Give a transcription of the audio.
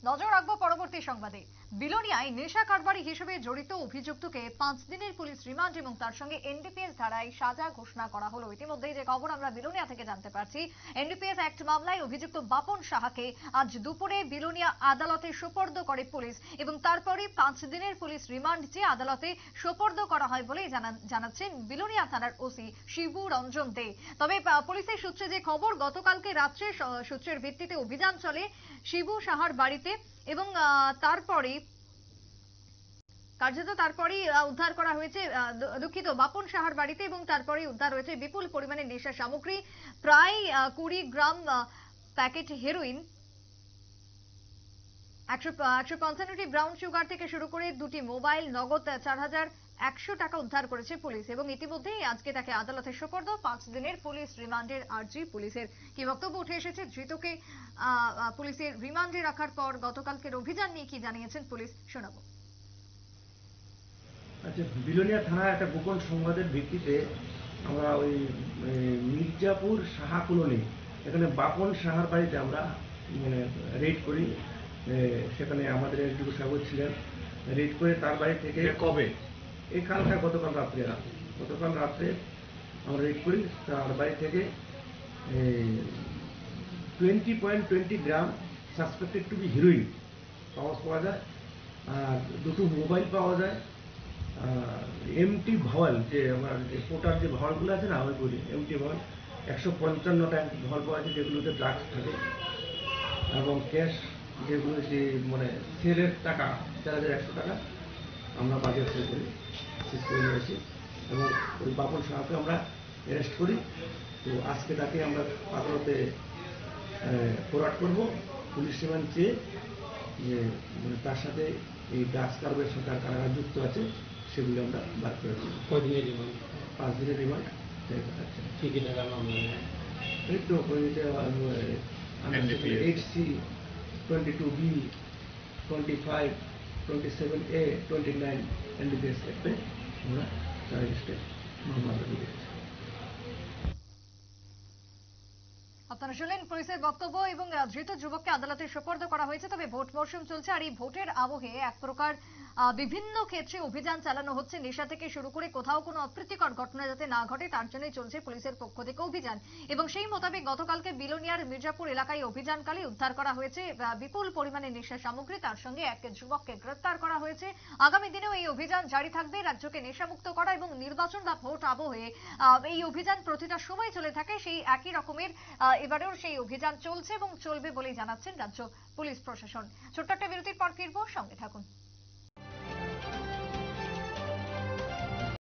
নজর রাখবো পরবর্তী সংবাদে। বিলোনিয়ায় নেশা কারবারি হিসেবে জড়িত অভিযুক্তকে 5 দিনের পুলিশ রিমান্ড এবং তার সঙ্গে এনডিপিএস ধারায় সাজা ঘোষণা করা হলো। ইতিমধ্যেই যে খবর আমরা বিলোনিয়া থেকে জানতে পারছি, এনডিপিএস অ্যাক্ট মামলায় অভিযুক্ত বাপন সাহাকে আজ দুপুরে বিলোনিয়া আদালতে সোপর্দ করে পুলিশ এবং তারপরে 5 দিনের পুলিশ রিমান্ড চেয়ে আদালতে সোপর্দ করা হয় বলেই জানাচ্ছেন বিলোনিয়া থানার ওসি শিবু রঞ্জন দে। তবে পুলিশের সূত্রে যে খবর, গতকালকে রাত্রে সূত্রের ভিত্তিতে অভিযান চলে শিবু সাহার বাড়িতে এবং তারপরেই উদ্ধার করা হয়েছে বাপন সাহার বাড়িতে এবং তারপরে উদ্ধার হয়েছে বিপুল পরিমাণে নেশা সামগ্রী, প্রায় 20 গ্রাম প্যাকেট হেরোইন, 155টি ব্রাউন সুগার থেকে শুরু করে 2টি মোবাইল, নগদ 4100 টাকা উদ্ধার করেছে পুলিশ এবং ইতিমধ্যেই আজকে তাকে আদালতে সোপর্দ। 5 দিনের পুলিশ রিমান্ডের আর্জি। পুলিশের কি বক্তব্য উঠে এসেছে, ধৃতকে পুলিশের রিমান্ডে রাখার পর গতকালকের অভিযান নিয়ে কি জানিয়েছেন পুলিশ, শোনাবো। আচ্ছা, বিলোনিয়া থানার একটা গোপন সংবাদের ভিত্তিতে আমরা ওই মির্জাপুর সাহা কলোনি, এখানে বাপন সাহার বাড়িতে আমরা রেড করি। সেখানে আমাদের এসডিও সাহেব ছিলেন। রেড করে তার বাড়ি থেকে কবে এই গতকাল রাত্রে আমরা রেড করি। তার বাড়ি থেকে 20.20 গ্রাম সাসপেক্টেড টু বি হিরোইন পাওয়া যায়, আর 2টো মোবাইল পাওয়া যায়, এমটি ভাওয়াল, যে আমার পোটার যে ভাওয়ালগুলো আছে না, আমি বলি এমটি ভাওয়াল 155টা ভাওয়াল পাওয়া যায়, যেগুলোতে ড্রাগস থাকে, এবং ক্যাশ যেগুলো যে সেলের টাকা 4100 টাকা আমরা বাজেট করি, শেষ করে নিয়েছি এবং ওই বাপন সাহাকে আমরা অ্যারেস্ট করি। তো আজকে তাকে আমরা আদালতে ফরওয়ার্ড করবো পুলিশ রিমান্ড চেয়ে, যে তার সাথে এই ড্রাগস কারবারের সাথে কারা যুক্ত আছে সেগুলো আমরা বার করেছি। 5 দিনের রিমান্ড। এই তো HC 22B 25 27A 29 NDPS অ্যাক্টে আমরা মামলা দিয়েছি। আপনারা শুনলেন পুলিশের বক্তব্য এবং ধৃত যুবককে আদালতে সোপর্দ করা হয়েছে। তবে ভোট মৌসুম চলছে আর এই ভোটের আবহে এক প্রকার বিভিন্ন ক্ষেত্রে অভিযান চালানো হচ্ছে। নেশা থেকে শুরু করে কোথাও কোনো অপ্রীতিকর ঘটনা যাতে না ঘটে তার জন্যই চলছে পুলিশের পক্ষ থেকে অভিযান এবং সেই মোতাবেক গতকালকে বিলোনিয়ার মির্জাপুর এলাকায় অভিযানকালে উদ্ধার করা হয়েছে বিপুল পরিমাণে নেশা সামগ্রী, তার সঙ্গে এক যুবককে গ্রেফতার করা হয়েছে। আগামী দিনেও এই অভিযান জারি থাকবে। রাজ্যকে নেশামুক্ত করা এবং নির্বাচন বা ভোট আবহে এই অভিযান প্রতিটা সময় চলে থাকে, সেই একই রকমের এবারেও সেই অভিযান চলছে এবং চলবে বলেই জানাচ্ছেন রাজ্য পুলিশ প্রশাসন। ছোট্ট একটা বিরতির পর ফিরবো, সঙ্গে থাকুন।